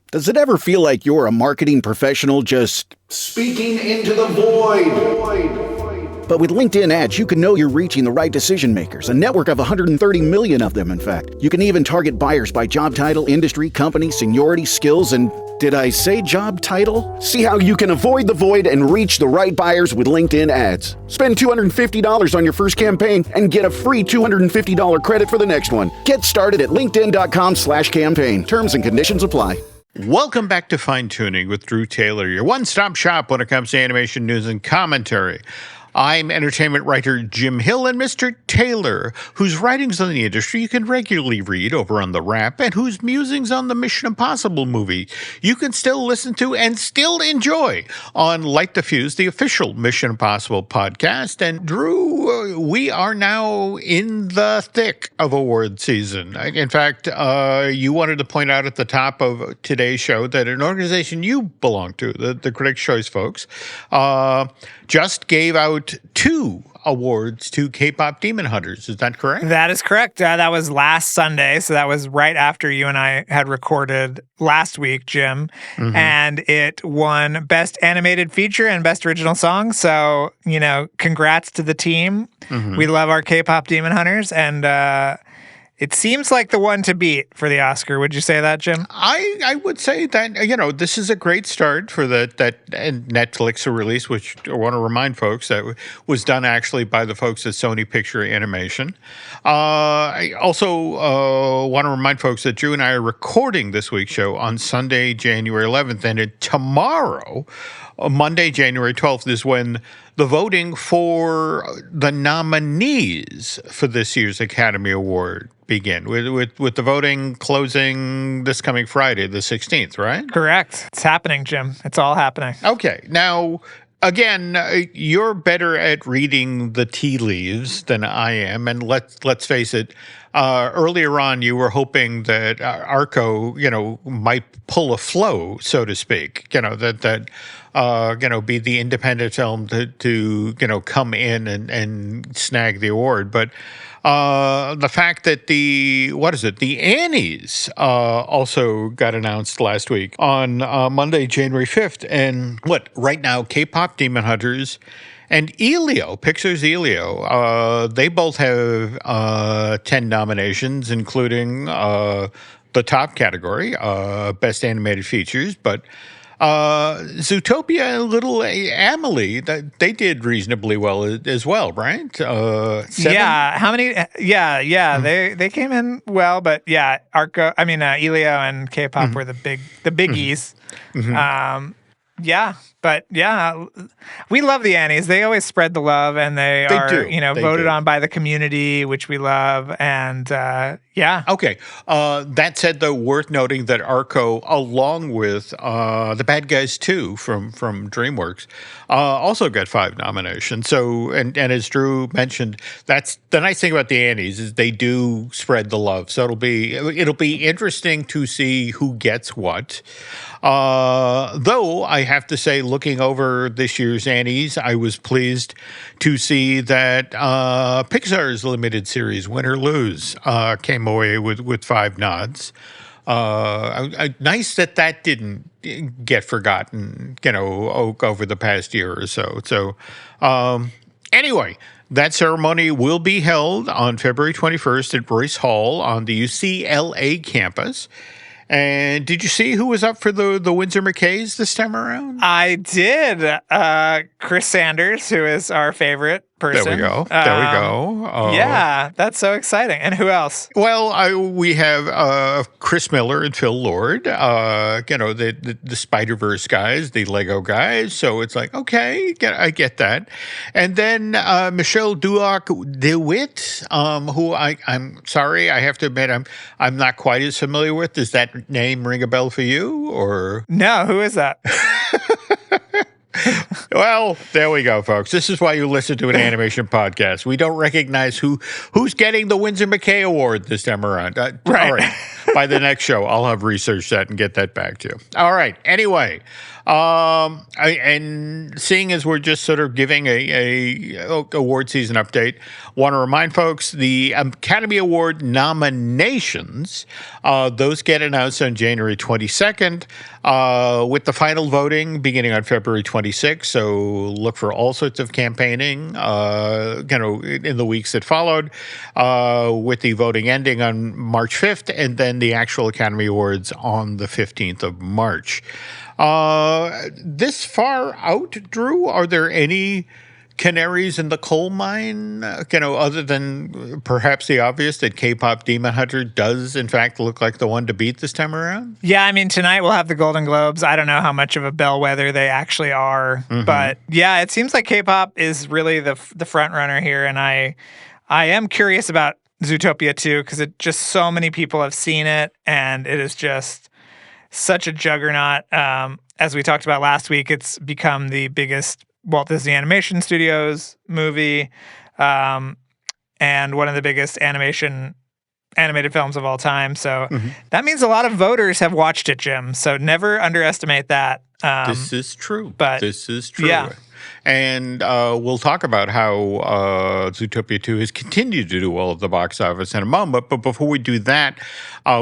Does it ever feel like you're a marketing professional just speaking into the void? But with LinkedIn ads, you can know you're reaching the right decision makers, a network of 130 million of them, in fact. You can even target buyers by job title, industry, company, seniority, skills, and did I say job title? See how you can avoid the void and reach the right buyers with LinkedIn ads. Spend $250 on your first campaign and get a free $250 credit for the next one. Get started at linkedin.com/campaign. Terms and conditions apply. Welcome back to Fine Tuning with Drew Taylor, your one-stop shop when it comes to animation news and commentary. I'm entertainment writer Jim Hill, and Mr. Taylor, whose writings on the industry you can regularly read over on The Wrap, and whose musings on the Mission Impossible movie you can still listen to and still enjoy on Light the Fuse, the official Mission Impossible podcast. And Drew, we are now in the thick of award season. In fact, you wanted to point out at the top of today's show that an organization you belong to, the Critics' Choice folks, just gave out 2 awards to KPop Demon Hunters. Is that correct? That is correct. That was last Sunday, so that was right after you and I had recorded last week, Jim. Mm-hmm. And it won Best Animated Feature and Best Original Song. So, congrats to the team. Mm-hmm. We love our KPop Demon Hunters, and it seems like the one to beat for the Oscar. Would you say that, Jim? I would say that, this is a great start for that Netflix release, which I want to remind folks that was done actually by the folks at Sony Picture Animation. I also want to remind folks that Drew and I are recording this week's show on Sunday, January 11th, and tomorrow, Monday, January 12th, is when the voting for the nominees for this year's Academy Award begin, with the voting closing this coming Friday, the 16th, right? Correct. It's happening, Jim. It's all happening. Okay. Now, again, you're better at reading the tea leaves than I am, and let's face it. Earlier on, you were hoping that Arco, might pull a flow, so to speak. That be the independent film to come in and snag the award. But the fact that the Annies also got announced last week on Monday, January 5th, and right now, K-pop Demon Hunters and Elio, Pixar's Elio, they both have 10 nominations, including the top category, Best Animated Features, but Zootopia and Little Amelie, they did reasonably well as well, right? 7? Yeah. How many? Yeah. Mm-hmm. They came in well, but yeah, Elio and K-pop were the biggies. Mm-hmm. We love the Annies. They always spread the love, and they are voted on by the community, which we love. And Okay. That said, though, worth noting that Arco, along with The Bad Guys 2 from DreamWorks, also got 5 nominations. So, and as Drew mentioned, that's the nice thing about the Annies is they do spread the love. So it'll be interesting to see who gets what. Though I have to say, looking over this year's Annies, I was pleased to see that Pixar's limited series, Win or Lose, came away with 5 nods. Nice that didn't get forgotten, over the past year or so. So, anyway, that ceremony will be held on February 21st at Royce Hall on the UCLA campus. And did you see who was up for the Windsor McKays this time around? I did. Chris Sanders, who is our favorite person. There we go. Yeah, that's so exciting. And who else? Well, we have Chris Miller and Phil Lord, the Spider-Verse guys, the Lego guys. So it's like, okay, I get that. And then Michelle DeWitt, who I'm sorry, I have to admit I'm not quite as familiar with. Does that name ring a bell for you? Or no, who is that? Well, there we go, folks. This is why you listen to an animation podcast. We don't recognize who's getting the Windsor McKay Award this time around. Right. All right. By the next show, I'll have researched that and get that back to you. All right. Anyway, and seeing as we're just sort of giving a award season update, want to remind folks the Academy Award nominations, those get announced on January 22nd, with the final voting beginning on February 26th. So look for all sorts of campaigning, in the weeks that followed, with the voting ending on March 5th, and then the actual Academy Awards on the 15th of March. This far out, Drew, are there any canaries in the coal mine, other than perhaps the obvious that K-pop Demon Hunter does, in fact, look like the one to beat this time around? Yeah, I mean, tonight we'll have the Golden Globes. I don't know how much of a bellwether they actually are. But, yeah, it seems like K-pop is really the front runner here. And I am curious about Zootopia, too, because just so many people have seen it, and it is just such a juggernaut. As we talked about last week, it's become the biggest Walt Disney Animation Studios movie, and one of the biggest animated films of all time. So that means a lot of voters have watched it, Jim. So never underestimate that. This is true. This is true. Yeah. And we'll talk about how Zootopia 2 has continued to do well at the box office in a moment. But before we do that,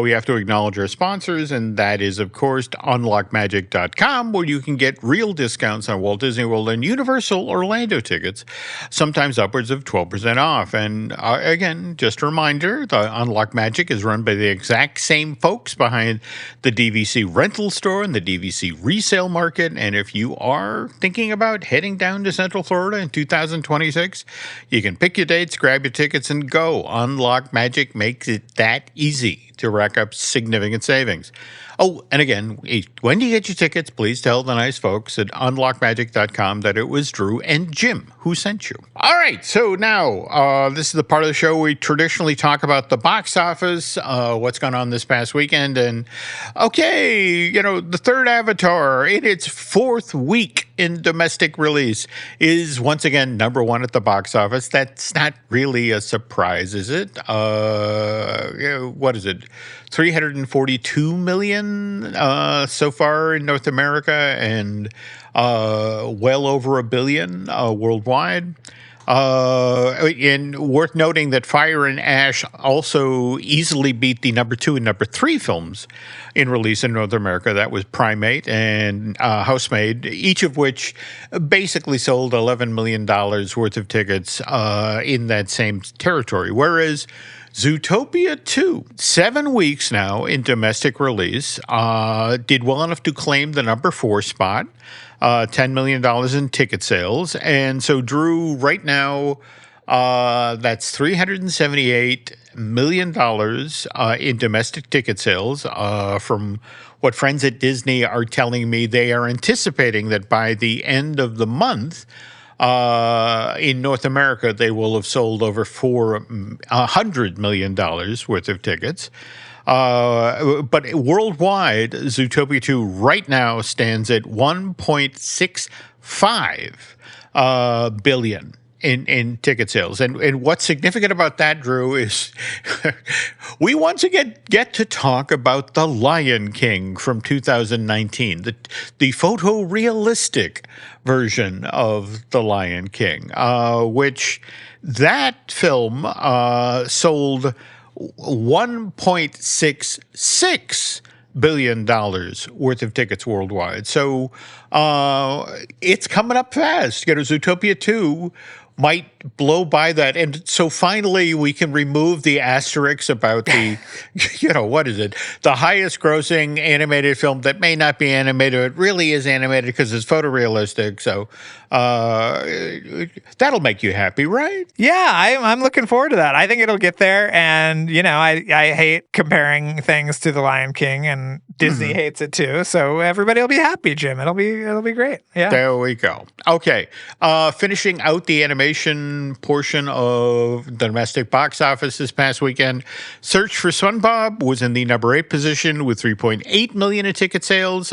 we have to acknowledge our sponsors, and that is, of course, unlockmagic.com, where you can get real discounts on Walt Disney World and Universal Orlando tickets, sometimes upwards of 12% off. And again, just a reminder, the Unlock Magic is run by the exact same folks behind the DVC rental store and the DVC resale market. And if you are thinking about heading down to Central Florida in 2026, you can pick your dates, grab your tickets, and go. Unlock Magic makes it that easy to rack up significant savings. Oh, and again, when you get your tickets, please tell the nice folks at unlockmagic.com that it was Drew and Jim who sent you. All right, so now this is the part of the show we traditionally talk about the box office, what's gone on this past weekend, and okay, the third Avatar in its fourth week in domestic release is once again number one at the box office. That's not really a surprise, is it? What is it? 342 million so far in North America, and well over $1 billion worldwide. And worth noting that Fire and Ash also easily beat the number 2 and number 3 films in release in North America. That was Primate and Housemaid, each of which basically sold $11 million worth of tickets in that same territory. Whereas Zootopia 2, 7 weeks now in domestic release, did well enough to claim the number 4 spot, $10 million in ticket sales. And so, Drew, right now, that's $378 million in domestic ticket sales. From what friends at Disney are telling me, they are anticipating that by the end of the month, in North America, they will have sold over $400 million worth of tickets. But worldwide, Zootopia 2 right now stands at $1.65 billion in ticket sales. And what's significant about that, Drew, is we once again get to talk about The Lion King from 2019, the photorealistic version of The Lion King, which that film sold $1.66 billion worth of tickets worldwide. So it's coming up fast. Zootopia 2 might blow by that. And so finally we can remove the asterisks about the, what is it? The highest grossing animated film that may not be animated. It really is animated because it's photorealistic. So that'll make you happy, right? Yeah, I'm looking forward to that. I think it'll get there. And, I hate comparing things to The Lion King, and Disney hates it too. So everybody will be happy, Jim. It'll be great. Yeah. There we go. Okay. Finishing out the animation portion of the domestic box office this past weekend, Search for SpongeBob was in the number 8 position with 3.8 million in ticket sales.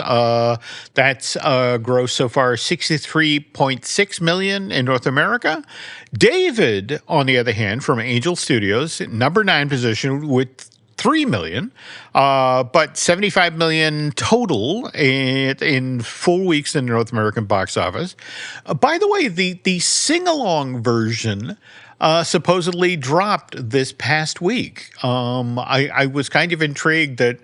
That's gross so far 63.6 million in North America. David, on the other hand, from Angel Studios, number 9 position with $3 million, but $75 million total in 4 weeks in the North American box office. By the way, the sing-along version supposedly dropped this past week. I was kind of intrigued that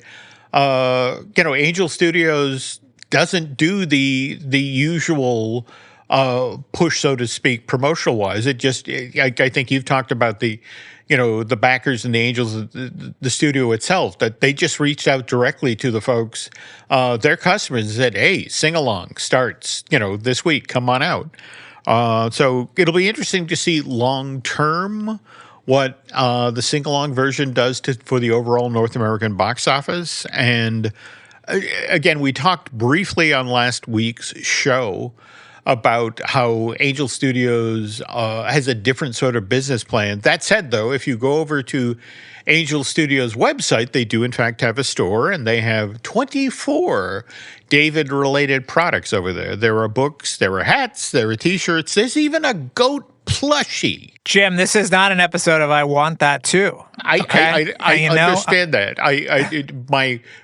Angel Studios doesn't do the usual push, so to speak, promotional wise. It just, I think you've talked about the backers and the angels, the studio itself, that they just reached out directly to the folks, their customers, and said, "Hey, sing along starts, this week. Come on out." So it'll be interesting to see long term what the sing along version does for the overall North American box office. And again, we talked briefly on last week's show about how Angel Studios has a different sort of business plan. That said, though, if you go over to Angel Studios' website, they do in fact have a store, and they have 24 David-related products over there. There are books, there are hats, there are T-shirts. There's even a goat plushie. Jim, this is not an episode of I Want That Too. I understand that.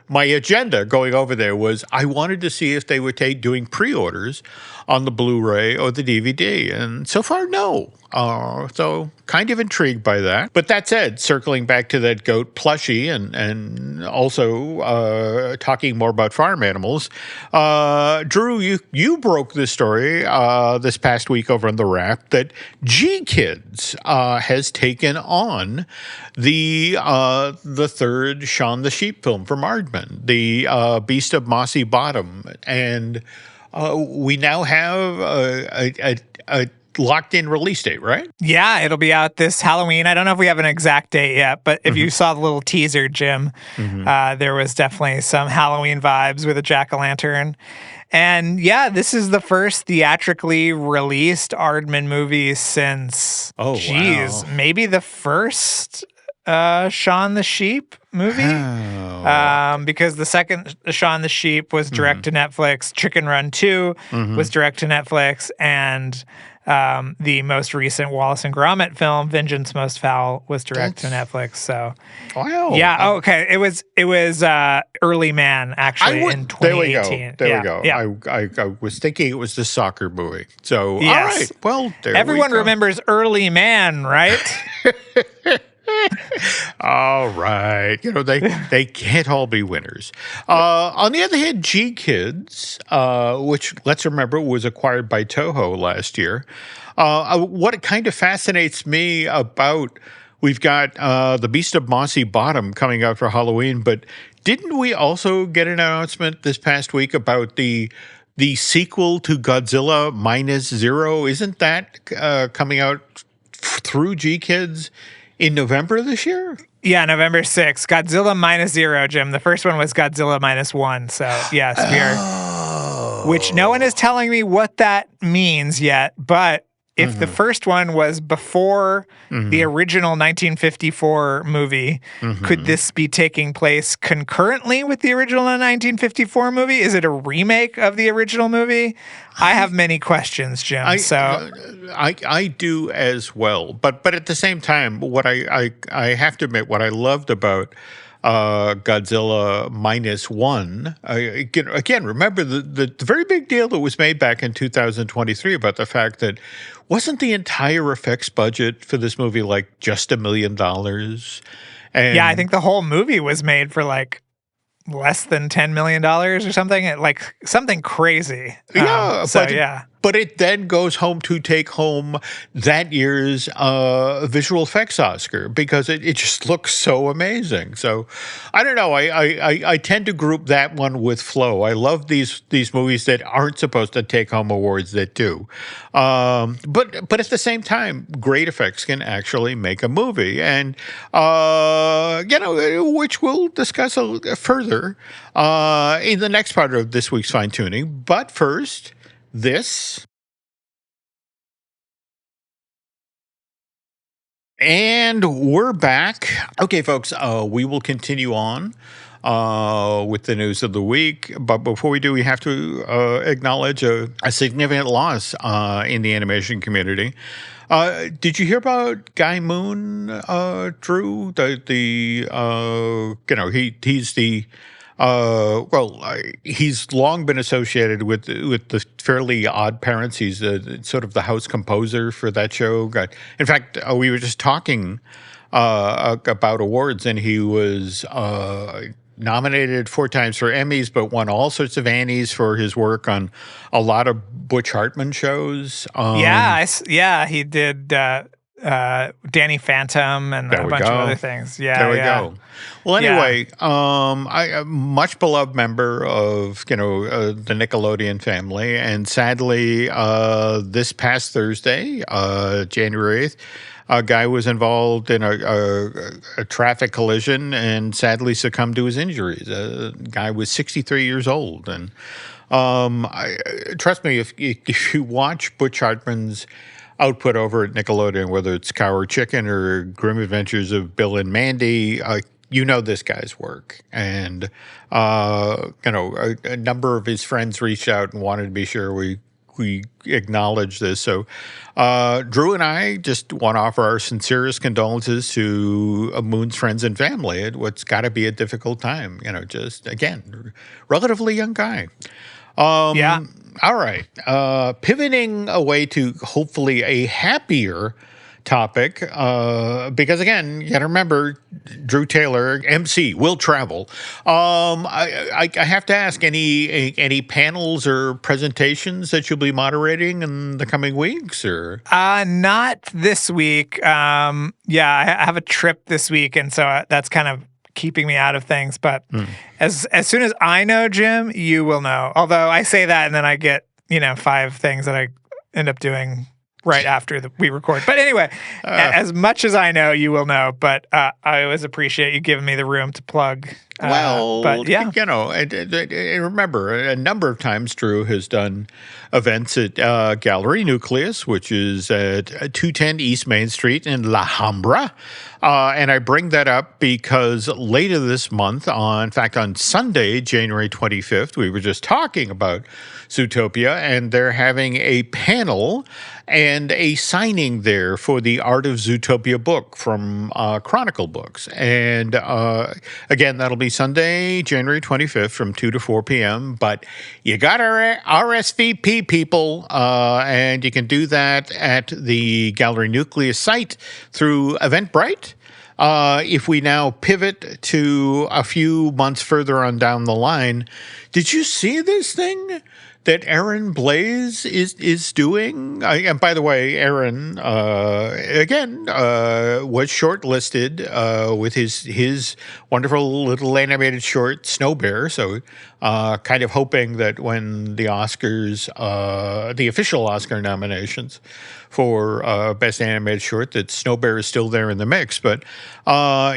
My agenda going over there was I wanted to see if they were doing pre-orders on the Blu-ray or the DVD, and so far, no. So kind of intrigued by that. But that said, circling back to that goat plushie and also talking more about farm animals, Drew, you broke this story this past week over on The Wrap that GKIDS has taken on the third Shaun the Sheep film from Aardman, the Beast of Mossy Bottom, and we now have a locked-in release date, right? Yeah, it'll be out this Halloween. I don't know if we have an exact date yet, but if you saw the little teaser, Jim, there was definitely some Halloween vibes with a jack-o'-lantern. And yeah, this is the first theatrically released Aardman movie since, maybe the first Shaun the Sheep movie. Because the second Shaun the Sheep was direct to Netflix, Chicken Run 2 was direct to Netflix, and the most recent Wallace and Gromit film, Vengeance Most Foul, was direct to Netflix. So, yeah, okay, it was Early Man actually in 2018. There we go. Yeah. I was thinking it was the soccer movie. So, yes. All right, well, everyone remembers Early Man, right? All right. They can't all be winners. On the other hand, GKIDS, which, let's remember, was acquired by Toho last year. What kind of fascinates me about, we've got the Beast of Mossy Bottom coming out for Halloween, but didn't we also get an announcement this past week about the sequel to Godzilla -Zero? Isn't that coming out through GKIDS in November this year? Yeah, November 6th. Godzilla -Zero, Jim. The first one was Godzilla -1. So, yes, we are. Which no one is telling me what that means yet. But if the first one was before the original 1954 movie, could this be taking place concurrently with the original 1954 movie? Is it a remake of the original movie? I have many questions, Jim. I do as well. But at the same time, what I have to admit, what I loved about Godzilla -1. Again, remember the very big deal that was made back in 2023 about the fact that wasn't the entire effects budget for this movie like just $1 million? And yeah, I think the whole movie was made for like less than $10 million or something, like something crazy. But it then goes home to take home that year's visual effects Oscar because it just looks so amazing. So I don't know. I tend to group that one with Flow. I love these movies that aren't supposed to take home awards that do. But at the same time, great effects can actually make a movie, and which we'll discuss further in the next part of this week's Fine Tuning. But first, this. And we're back. Okay, folks, we will continue on with the news of the week. But before we do, we have to acknowledge a significant loss in the animation community. Did you hear about Guy Moon, Drew? He's long been associated with the Fairly OddParents. He's sort of the house composer for that show. In fact, we were just talking about awards, and he was nominated 4 times for Emmys, but won all sorts of Annies for his work on a lot of Butch Hartman shows. He did Danny Phantom and a bunch of other things. Yeah, there we go. Well, anyway, I a much beloved member of the Nickelodeon family, and sadly, this past Thursday, January 8th. A guy was involved in a traffic collision and sadly succumbed to his injuries. A guy was 63 years old. And trust me, if you watch Butch Hartman's output over at Nickelodeon, whether it's Cow or Chicken or Grim Adventures of Bill and Mandy, you know this guy's work. And, a number of his friends reached out and wanted to be sure we acknowledge this. So Drew and I just want to offer our sincerest condolences to Moon's friends and family at what's got to be a difficult time. Just, again, relatively young guy. All right. Pivoting away to hopefully a happier topic, because again, you got to remember, Drew Taylor, MC, will travel. I have to ask, any panels or presentations that you'll be moderating in the coming weeks, or? Not this week. I have a trip this week, and so that's kind of keeping me out of things. But as soon as I know, Jim, you will know. Although I say that, and then I get 5 things that I end up doing right after we record. But anyway, as much as I know, you will know. But I always appreciate you giving me the room to plug. And remember, a number of times Drew has done events at Gallery Nucleus, which is at 210 East Main Street in La Alhambra. And I bring that up because later this month, on Sunday, January 25th, we were just talking about Zootopia, and they're having a panel and a signing there for the Art of Zootopia book from Chronicle Books. And again, that'll be Sunday, January 25th from 2 to 4 p.m. But you got to RSVP, people, and you can do that at the Gallery Nucleus site through Eventbrite. If we now pivot to a few months further on down the line, did you see this thing that Aaron Blaise is doing? And by the way, Aaron, was shortlisted with his wonderful little animated short, Snow Bear. So kind of hoping that when the Oscars, the official Oscar nominations for Best Animated Short, that Snow Bear is still there in the mix. But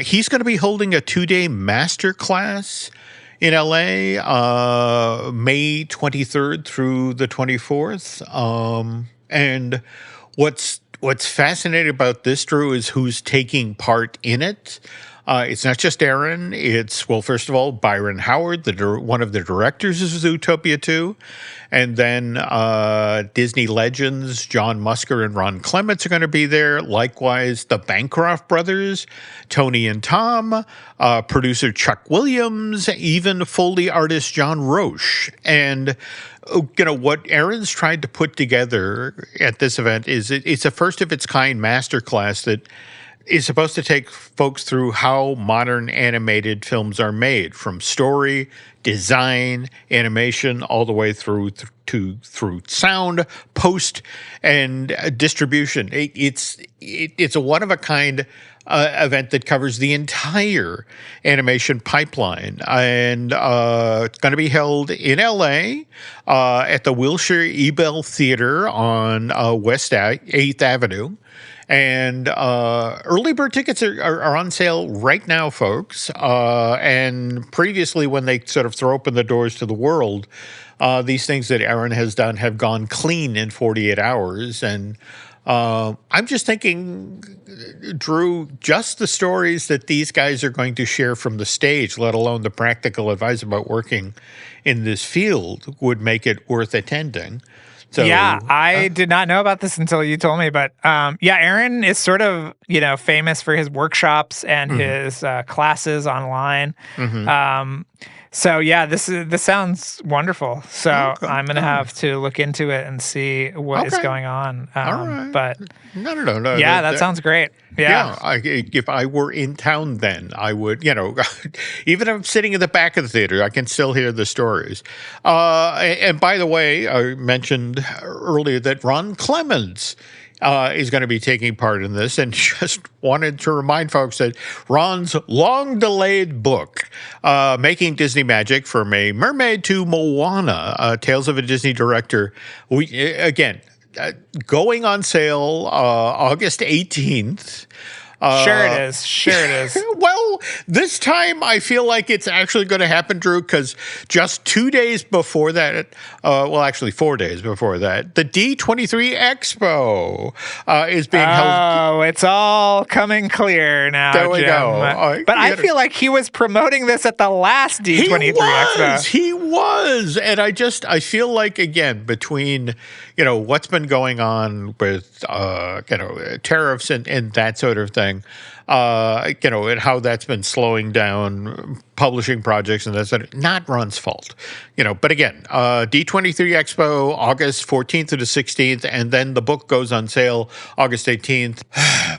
he's going to be holding a 2-day masterclass in LA, May 23rd through the 24th. And what's fascinating about this, Drew, is who's taking part in it. It's not just Aaron. It's, first of all, Byron Howard, one of the directors of Zootopia 2. And then Disney legends John Musker and Ron Clements are going to be there. Likewise, the Bancroft brothers, Tony and Tom, producer Chuck Williams, even Foley artist John Roche. And what Aaron's tried to put together at this event is it's a first-of-its-kind masterclass that is supposed to take folks through how modern animated films are made, from story, design, animation, all the way through sound, post, and distribution. It's a one-of-a-kind event that covers the entire animation pipeline, and it's going to be held in LA at the Wilshire Ebell Theater on West 8th Avenue. And early bird tickets are on sale right now, folks. And previously, when they sort of throw open the doors to the world, these things that Aaron has done have gone clean in 48 hours. And I'm just thinking, Drew, just the stories that these guys are going to share from the stage, let alone the practical advice about working in this field, would make it worth attending. So, yeah, I did not know about this until you told me. But Aaron is sort of, famous for his workshops and his classes online. So yeah, this sounds wonderful. So I'm gonna have to look into it and see what is going on. All right. But no. Yeah, that sounds great. Yeah. If I were in town, then I would. Even if I'm sitting in the back of the theater, I can still hear the stories. And by the way, I mentioned earlier that Ron Clements is going to be taking part in this, and just wanted to remind folks that Ron's long-delayed book, Making Disney Magic from a Mermaid to Moana, Tales of a Disney Director, going on sale August 18th. Sure it is. Well, this time I feel like it's actually going to happen, Drew, because just 2 days before that, actually 4 days before that, the D23 Expo is being held. Oh, it's all coming clear now, There we Jim. go. But I feel like he was promoting this at the last D23 Expo. He was. And I feel like, again, between, what's been going on with, tariffs and that sort of thing, and how that's been slowing down publishing projects, and that's not Ron's fault, But again, D23 Expo, August 14th to the 16th, and then the book goes on sale August 18th.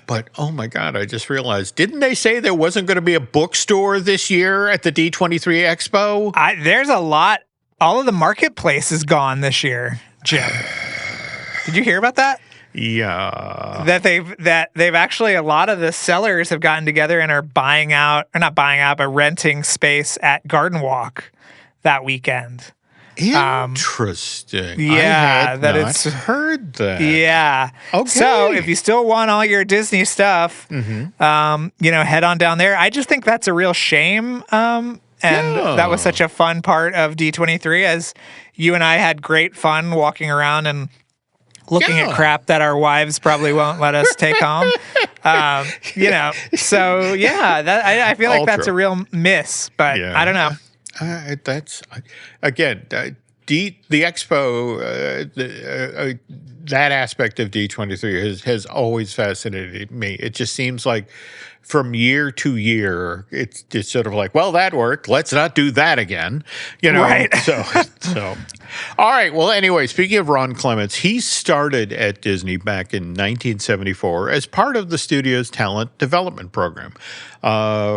But oh my God, I just realized, didn't they say there wasn't going to be a bookstore this year at the D23 Expo? There's a lot. All of the marketplace is gone this year, Jim. Did you hear about that? Yeah. That they've actually, a lot of the sellers have gotten together and are but renting space at Garden Walk that weekend. Interesting. Yeah, I heard that. Yeah. Okay. So if you still want all your Disney stuff, head on down there. I just think that's a real shame. That was such a fun part of D23, as you and I had great fun walking around and looking at crap that our wives probably won't let us take home. So yeah, I feel like that's a real miss, but I don't know. That's again, the expo, that aspect of D23 has always fascinated me. It just seems like from year to year, it's just sort of like, well, that worked. Let's not do that again. Right. So, all right. Well, anyway, speaking of Ron Clements, he started at Disney back in 1974 as part of the studio's talent development program.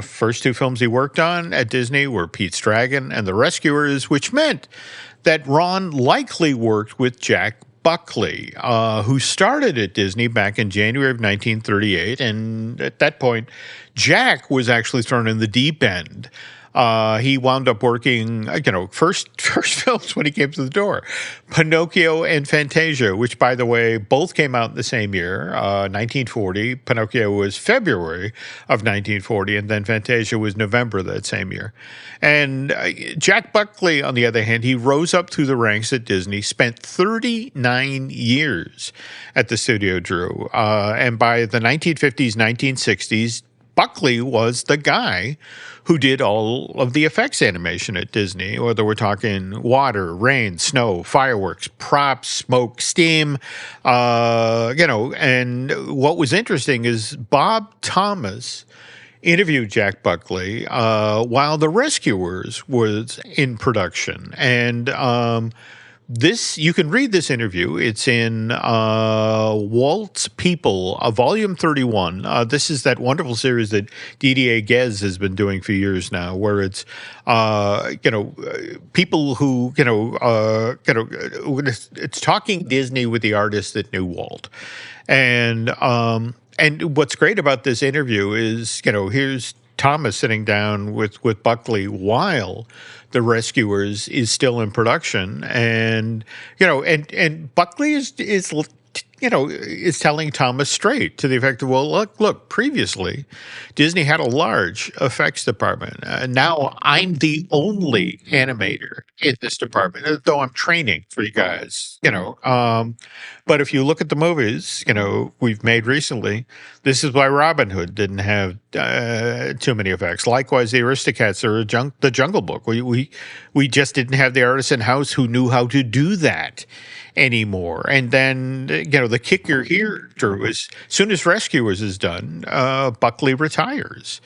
First two films he worked on at Disney were Pete's Dragon and The Rescuers, which meant that Ron likely worked with Jack Buckley, who started at Disney back in January of 1938. And at that point, Jack was actually thrown in the deep end. He wound up working, first films when he came to the door, Pinocchio and Fantasia, which, by the way, both came out in the same year, 1940. Pinocchio was February of 1940, and then Fantasia was November that same year. And Jack Buckley, on the other hand, he rose up through the ranks at Disney, spent 39 years at the studio, Drew. And by the 1950s, 1960s, Buckley was the guy who did all of the effects animation at Disney, whether we're talking water, rain, snow, fireworks, props, smoke, steam, and what was interesting is Bob Thomas interviewed Jack Buckley while The Rescuers was in production. And you can read this interview. It's in Walt's People, Volume 31. This is that wonderful series that GKIDS has been doing for years now, where it's, people who, it's talking Disney with the artists that knew Walt. And what's great about this interview is, here's Thomas sitting down with Buckley while The Rescuers is still in production, and Buckley is is telling Thomas straight to the effect of, well, look, previously Disney had a large effects department. Now I'm the only animator in this department, though I'm training for you guys, but if you look at the movies, we've made recently, this is why Robin Hood didn't have too many effects. Likewise, the Aristocats or the Jungle Book. We just didn't have the artist in house who knew how to do that anymore. And then, the kicker here, Drew, is as soon as Rescuers is done, Buckley retires.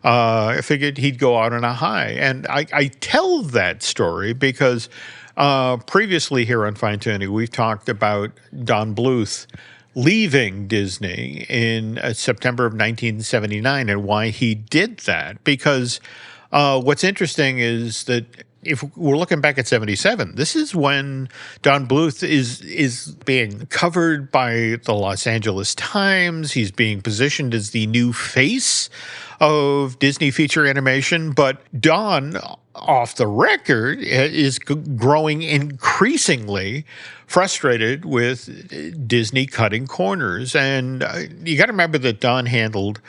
I figured he'd go out on a high. And I tell that story because previously here on Fine Tuning, we've talked about Don Bluth leaving Disney in September of 1979 and why he did that. Because what's interesting is that if we're looking back at 77, this is when Don Bluth is being covered by the Los Angeles Times. He's being positioned as the new face of Disney feature animation. But Don, off the record, is growing increasingly frustrated with Disney cutting corners. And you got to remember that Don handled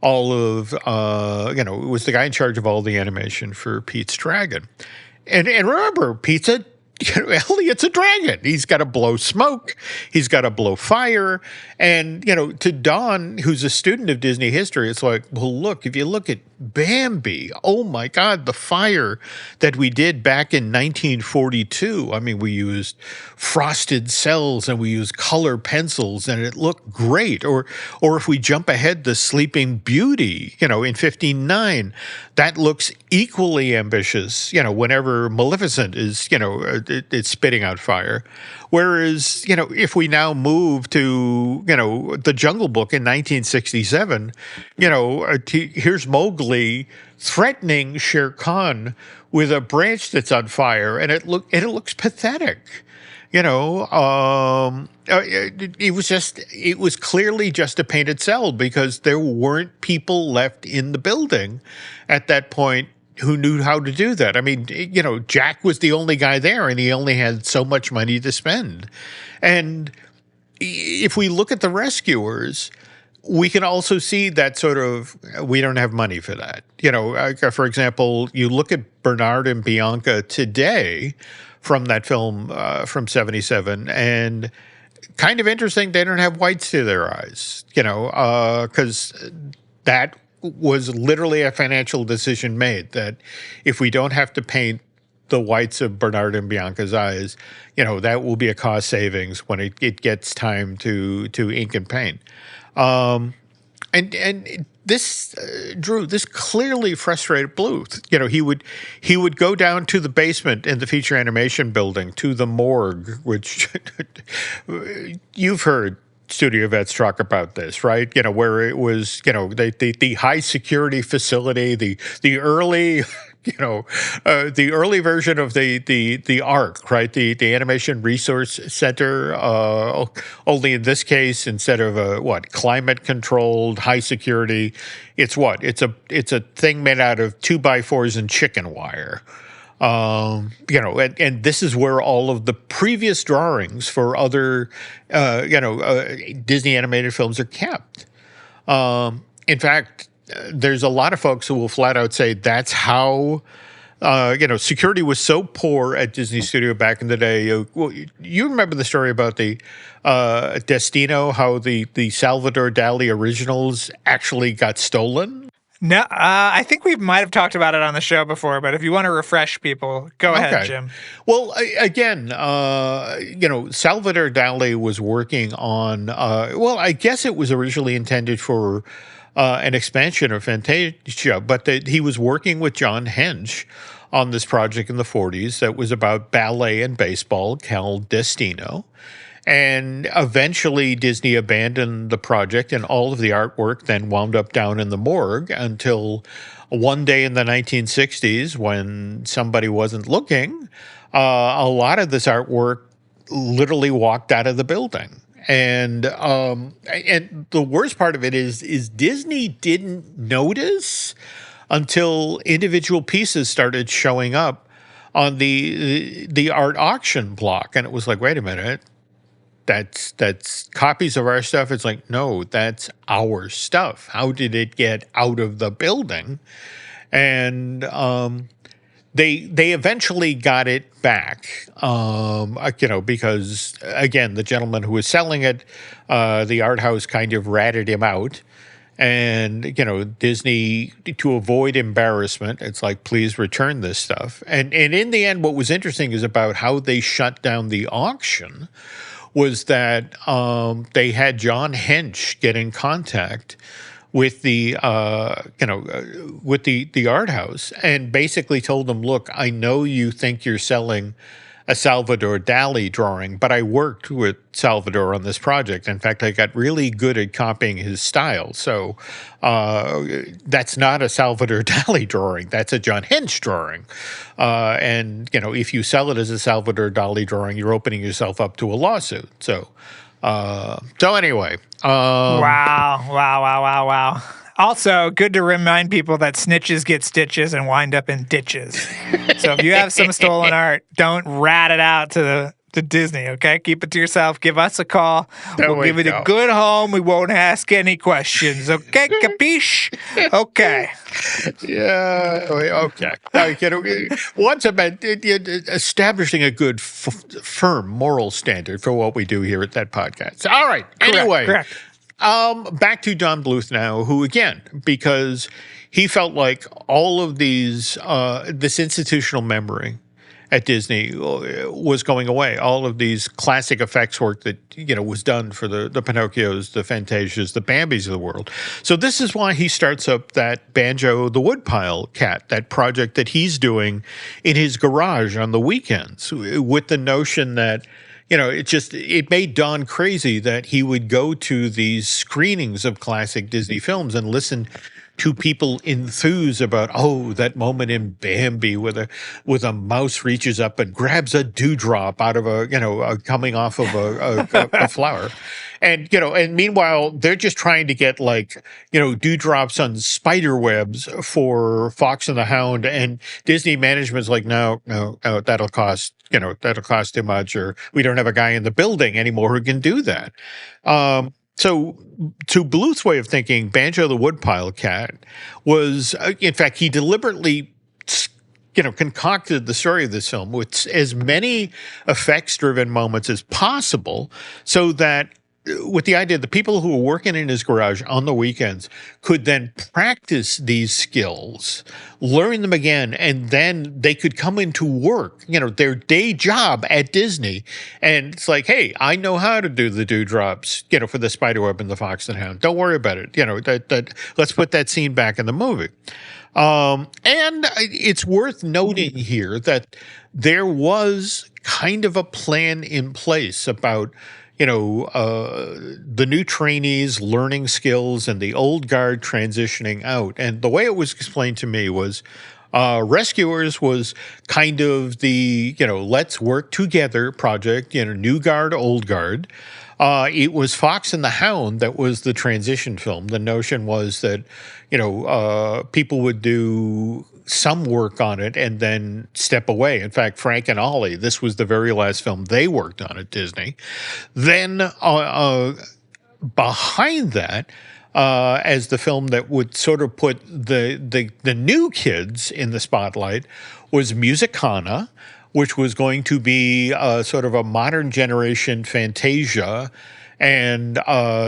all of, was the guy in charge of all the animation for Pete's Dragon. And remember, Elliot's a dragon. He's got to blow smoke. He's got to blow fire. And, to Don, who's a student of Disney history, it's like, well, look, if you look at Bambi, oh my God, the fire that we did back in 1942. I mean, we used frosted cells and we used color pencils and it looked great. Or if we jump ahead to Sleeping Beauty, in 59, that looks equally ambitious, whenever Maleficent is, it's spitting out fire. Whereas, if we now move to, the Jungle Book in 1967, here's Mowgli threatening Shere Khan with a branch that's on fire, and it looks pathetic. It was clearly just a painted cell because there weren't people left in the building at that point who knew how to do that. I mean, Jack was the only guy there and he only had so much money to spend. And if we look at the Rescuers, we can also see that sort of, we don't have money for that. For example, you look at Bernard and Bianca today from that film from 77, and kind of interesting, they don't have whites to their eyes, because that was literally a financial decision made that if we don't have to paint the whites of Bernard and Bianca's eyes, that will be a cost savings when it gets time to ink and paint. And this, Drew, this clearly frustrated Bluth. He would go down to the basement in the feature animation building, to the morgue, which you've heard studio vets talk about this, right? Where it was, the high security facility, the early, the early version of the ARC, right? The Animation Resource Center. Only in this case, instead of climate controlled, high security, it's a thing made out of 2x4s and chicken wire. And this is where all of the previous drawings for other, Disney animated films are kept. In fact, there's a lot of folks who will flat out say that's how, security was so poor at Disney Studio back in the day. You remember the story about the Destino, how the Salvador Dali originals actually got stolen? No, I think we might have talked about it on the show before, but if you want to refresh people, go ahead, Jim. Well, again, Salvador Dali was working on, I guess it was originally intended for an expansion of Fantasia, but he was working with John Hench on this project in the 40s that was about ballet and baseball called Destino. And eventually Disney abandoned the project and all of the artwork then wound up down in the morgue until one day in the 1960s when somebody wasn't looking, a lot of this artwork literally walked out of the building. And the worst part of it is Disney didn't notice until individual pieces started showing up on the art auction block. And it was like, wait a minute. that's copies of our stuff. It's like, no, that's our stuff. How did it get out of the building? And they eventually got it back, because again, the gentleman who was selling it, the art house kind of ratted him out. And, Disney, to avoid embarrassment, it's like, please return this stuff. And in the end, what was interesting is about how they shut down the auction was that they had John Hench get in contact with the art house and basically told them, look, I know you think you're selling a Salvador Dali drawing, but I worked with Salvador on this project. In fact, I got really good at copying his style. So that's not a Salvador Dali drawing. That's a John Hench drawing. And if you sell it as a Salvador Dali drawing, you're opening yourself up to a lawsuit. So anyway. Wow. Also, good to remind people that snitches get stitches and wind up in ditches. So if you have some stolen art, don't rat it out to Disney, okay? Keep it to yourself. Give us a call. We'll give it a good home. We won't ask any questions, okay? Capiche? Okay. Yeah, okay. Once about establishing a good, firm moral standard for what we do here at that podcast. All right. Anyway. Correct. Back to Don Bluth now, who again, because he felt like all of these, this institutional memory at Disney was going away. All of these classic effects work that, was done for the Pinocchios, the Fantasias, the Bambis of the world. So this is why he starts up that Banjo, the Woodpile cat, that project that he's doing in his garage on the weekends with the notion that, it made Don crazy that he would go to these screenings of classic Disney films and listen to people enthuse about, that moment in Bambi with a mouse reaches up and grabs a dewdrop out of coming off of a flower. And, and meanwhile, they're just trying to get dewdrops on spider webs for Fox and the Hound. And Disney management's like, no, that'll cost too much, or we don't have a guy in the building anymore who can do that. So to Bluth's way of thinking, Banjo the Woodpile cat was, in fact, he deliberately concocted the story of this film with as many effects-driven moments as possible so that with the idea the people who were working in his garage on the weekends could then practice these skills, learn them again, and then they could come into work, their day job at Disney. And it's like, hey, I know how to do the dewdrops, for the spiderweb and the Fox and the Hound. Don't worry about it. That let's put that scene back in the movie. And it's worth noting here that there was kind of a plan in place about the new trainees learning skills and the old guard transitioning out. And the way it was explained to me was Rescuers was kind of the, let's work together project, new guard, old guard. It was Fox and the Hound that was the transition film. The notion was that, people would do some work on it and then step away. In fact, Frank and Ollie, this was the very last film they worked on at Disney. Then behind that, as the film that would sort of put the new kids in the spotlight was Musicana, which was going to be sort of a modern generation Fantasia. And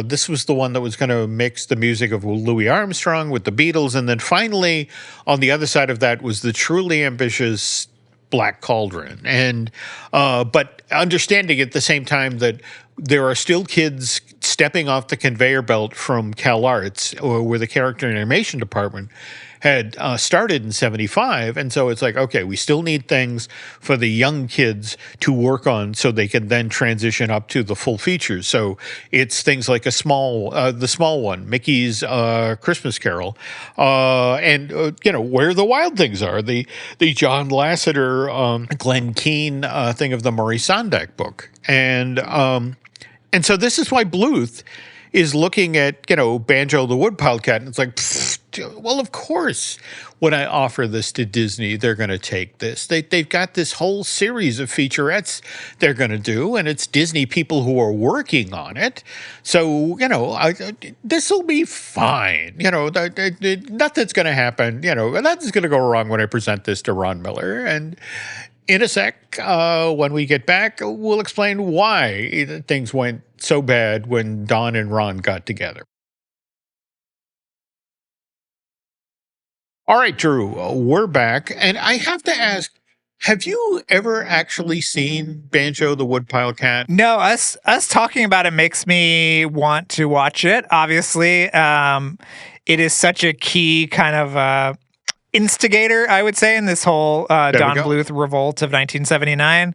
this was the one that was going to mix the music of Louis Armstrong with the Beatles. And then finally, on the other side of that was the truly ambitious Black Cauldron. And but understanding at the same time that there are still kids stepping off the conveyor belt from CalArts, or where the character animation department had started in 75. And so it's like, okay, we still need things for the young kids to work on so they can then transition up to the full features. So it's things like the small one, Mickey's Christmas Carol, and Where the Wild Things Are, the John Lasseter, Glenn Keane thing of the Murray Sondak book. And so this is why Bluth is looking at, Banjo the Woodpile cat, and it's like, well, of course, when I offer this to Disney, they're going to take this. They've got this whole series of featurettes they're going to do, and it's Disney people who are working on it. So, this will be fine. Nothing's going to happen. Nothing's going to go wrong when I present this to Ron Miller. And in a sec, when we get back, we'll explain why things went so bad when Don and Ron got together. All right, Drew, we're back. And I have to ask, have you ever actually seen Banjo the Woodpile Cat? No, us talking about it makes me want to watch it. Obviously, it is such a key kind of instigator, I would say, in this whole Don Bluth revolt of 1979.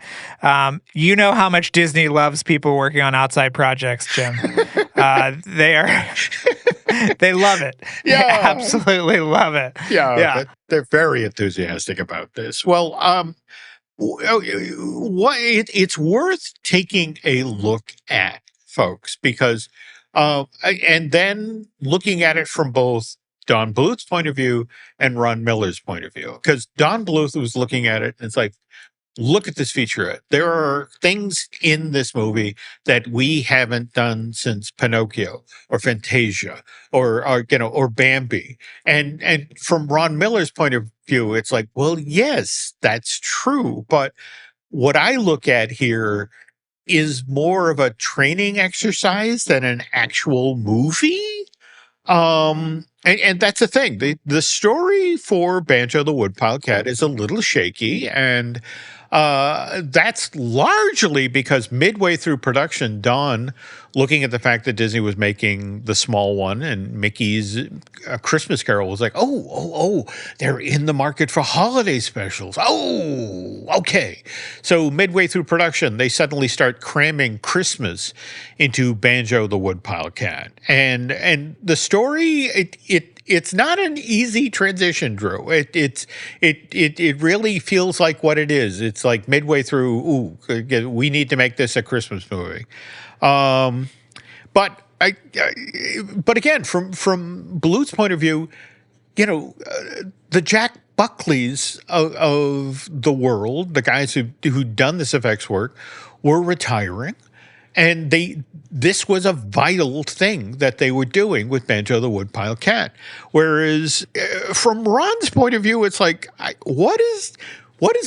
You know how much Disney loves people working on outside projects, Jim. They love it. Yeah. They absolutely love it. Yeah. They're very enthusiastic about this. Well, it's worth taking a look at, folks, because and then looking at it from both Don Bluth's point of view and Ron Miller's point of view. Because Don Bluth was looking at it and it's like, look at this featurette. There are things in this movie that we haven't done since Pinocchio or Fantasia or Bambi. And from Ron Miller's point of view, it's like, well, yes, that's true. But what I look at here is more of a training exercise than an actual movie. And that's the thing. The story for Banjo the Woodpile Cat is a little shaky, and that's largely because midway through production, Don, looking at the fact that Disney was making the small one and Mickey's Christmas Carol, was like, oh, they're in the market for holiday specials. Oh, okay. So midway through production, they suddenly start cramming Christmas into Banjo the Woodpile Cat. And the story, it's not an easy transition, Drew. It really feels like what it is. It's like midway through, we need to make this a Christmas movie. But again, from Bluth's point of view, the Jack Buckleys of the world, the guys who'd done this effects work, were retiring. And this was a vital thing that they were doing with Banjo the Woodpile Cat. Whereas from Ron's point of view, it's like, what is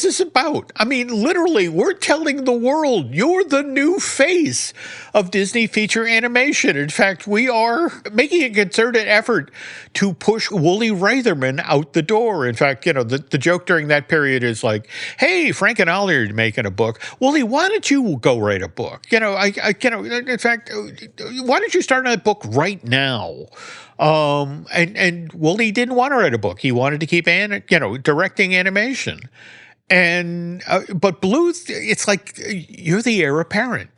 this about? I mean, literally, we're telling the world you're the new face of Disney feature animation. In fact, we are making a concerted effort to push Wooly Reitherman out the door. In fact, the joke during that period is like, hey, Frank and Ollie are making a book. Wooly, why don't you go write a book? In fact, why don't you start a book right now? And Wooly didn't want to write a book. He wanted to keep directing animation. And but Bluth, it's like, you're the heir apparent.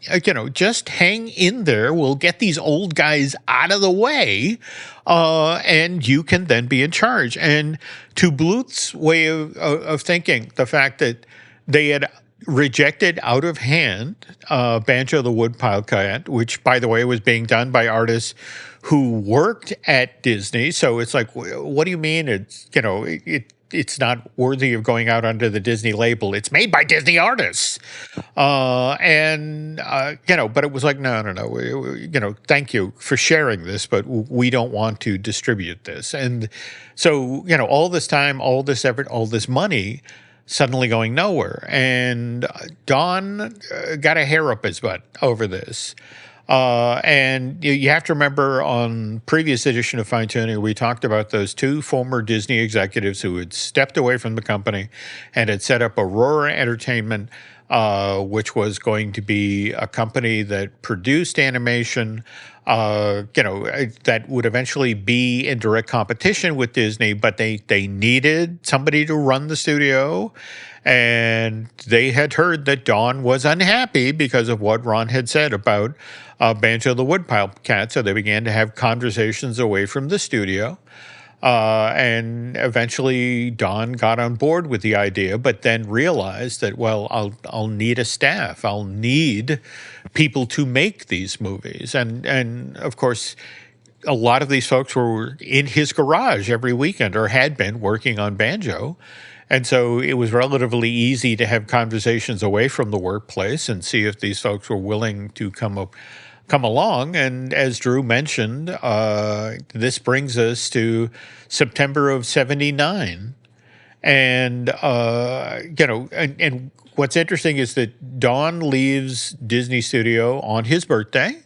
Just hang in there. We'll get these old guys out of the way, and you can then be in charge. And to Bluth's way of thinking, the fact that they had rejected out of hand Banjo the Woodpile Cat, which, by the way, was being done by artists who worked at Disney. So it's like, what do you mean? It's not worthy of going out under the Disney label. It's made by Disney artists. But it was like, no. Thank you for sharing this, but we don't want to distribute this. And so, all this time, all this effort, all this money suddenly going nowhere. And Don got a hair up his butt over this. And you have to remember, on previous edition of Fine Tuning, we talked about those two former Disney executives who had stepped away from the company and had set up Aurora Entertainment, which was going to be a company that produced animation, that would eventually be in direct competition with Disney, but they needed somebody to run the studio. And they had heard that Don was unhappy because of what Ron had said about Banjo the Woodpile Cat, so they began to have conversations away from the studio. And eventually Don got on board with the idea, but then realized that, well, I'll need a staff. I'll need people to make these movies. And of course, a lot of these folks were in his garage every weekend or had been working on Banjo. And so it was relatively easy to have conversations away from the workplace and see if these folks were willing to come along. And as Drew mentioned, this brings us to September of '79. And, and what's interesting is that Don leaves Disney Studio on his birthday.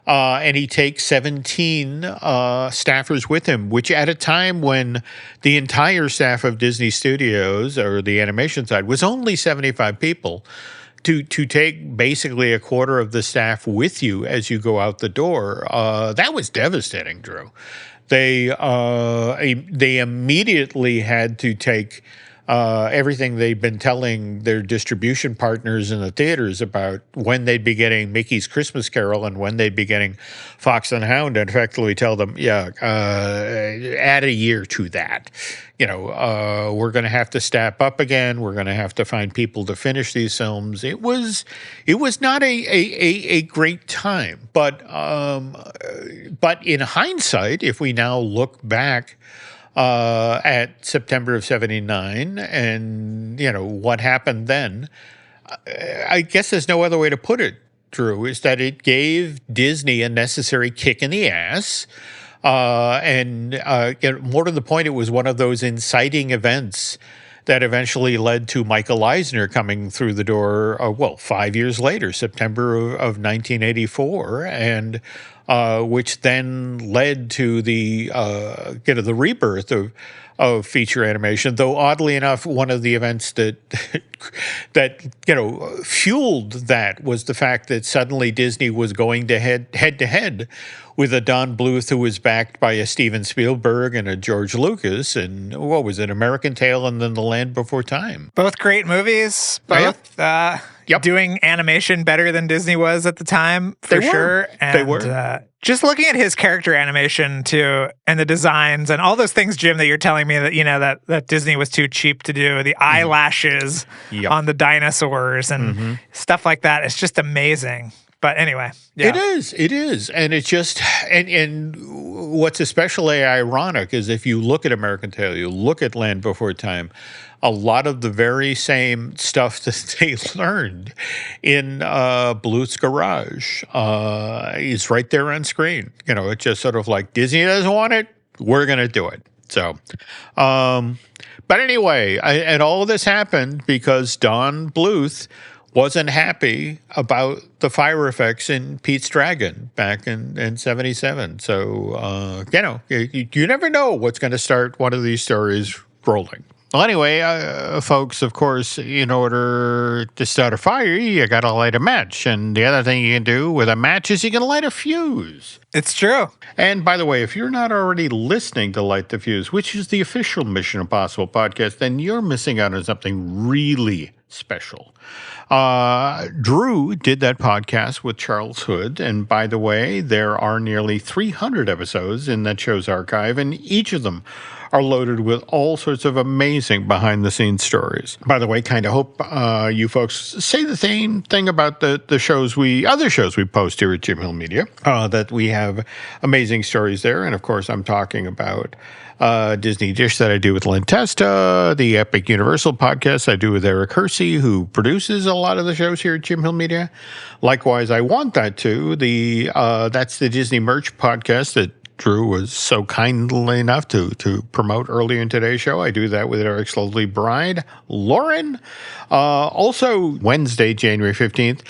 And he takes 17 staffers with him, which at a time when the entire staff of Disney Studios, or the animation side, was only 75 people, to take basically a quarter of the staff with you as you go out the door, that was devastating, Drew. They immediately had to take everything they'd been telling their distribution partners in the theaters about when they'd be getting Mickey's Christmas Carol and when they'd be getting Fox and the Hound, and effectively tell them, add a year to that. We're going to have to staff up again. We're going to have to find people to finish these films. It was not a great time, but in hindsight, if we now look back at September of '79 and, what happened then, I guess there's no other way to put it, Drew, is that it gave Disney a necessary kick in the ass. And more to the point, it was one of those inciting events that eventually led to Michael Eisner coming through the door, 5 years later, September of 1984, and which then led to the the rebirth of feature animation. Though oddly enough, one of the events that fueled that was the fact that suddenly Disney was going to head to head with a Don Bluth who was backed by a Steven Spielberg and a George Lucas, and what was it, American Tail and then The Land Before Time. Both great movies, both doing animation better than Disney was at the time, for sure. And, they were. Just looking at his character animation too, and the designs and all those things, Jim, that you're telling me that that Disney was too cheap to do, the eyelashes on the dinosaurs and stuff like that. It's just amazing. But anyway, It is. And it's just, and what's especially ironic is if you look at American Tail, you look at Land Before Time, a lot of the very same stuff that they learned in Bluth's garage is right there on screen. It's just sort of like, Disney doesn't want it, we're going to do it. So, but anyway, and all of this happened because Don Bluth wasn't happy about the fire effects in Pete's Dragon back in '77. So, you never know what's going to start one of these stories rolling. Well, anyway, folks, of course, in order to start a fire, you got to light a match. And the other thing you can do with a match is you can light a fuse. It's true. And by the way, if you're not already listening to Light the Fuse, which is the official Mission Impossible podcast, then you're missing out on something really special. Drew did that podcast with Charles Hood, and by the way, there are nearly 300 episodes in that show's archive, and each of them are loaded with all sorts of amazing behind-the-scenes stories. By the way, kind of hope you folks say the same thing about the other shows we post here at Jim Hill Media, that we have amazing stories there, and of course, I'm talking about Disney Dish that I do with Len Testa, the Epic Universal podcast I do with Eric Hersey, who produces a lot of the shows here at Jim Hill Media. Likewise, I Want That Too. That's the Disney Merch podcast that Drew was so kindly enough to promote earlier in today's show. I do that with Eric's lovely bride, Lauren. Also, Wednesday, January 15th,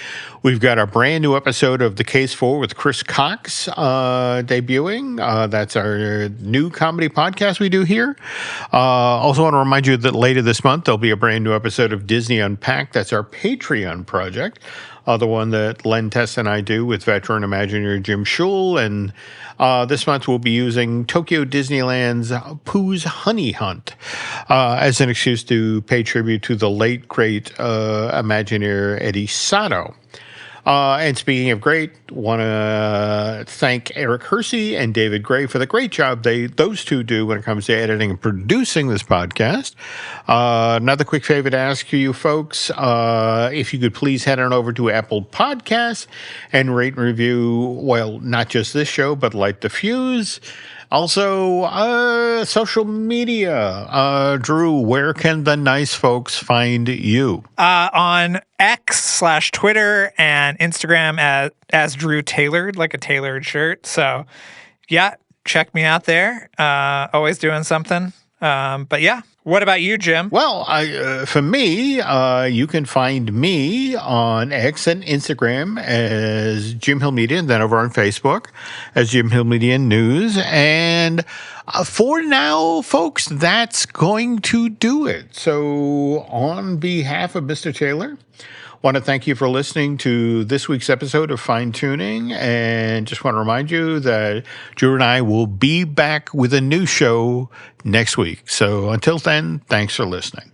we've got a brand new episode of The Case For with Chris Cox debuting. That's our new comedy podcast we do here. Also want to remind you that later this month, there'll be a brand new episode of Disney Unpacked. That's our Patreon project. The one that Len Tess and I do with veteran Imagineer Jim Schul. And this month we'll be using Tokyo Disneyland's Pooh's Honey Hunt as an excuse to pay tribute to the late, great Imagineer Eddie Sato. And speaking of great, want to thank Eric Hersey and David Gray for the great job those two do when it comes to editing and producing this podcast. Another quick favor to ask you folks, if you could please head on over to Apple Podcasts and rate and review, well, not just this show, but Light the Fuse. Also, social media. Drew, where can the nice folks find you? On X/Twitter and Instagram as Drew Tailored, like a tailored shirt. So, yeah, check me out there. Always doing something. But yeah. What about you, Jim? Well, for me, you can find me on X and Instagram as Jim Hill Media, and then over on Facebook as Jim Hill Media News. And for now, folks, that's going to do it. So on behalf of Mr. Taylor, want to thank you for listening to this week's episode of Fine Tuning, and just want to remind you that Drew and I will be back with a new show next week. So until then, thanks for listening.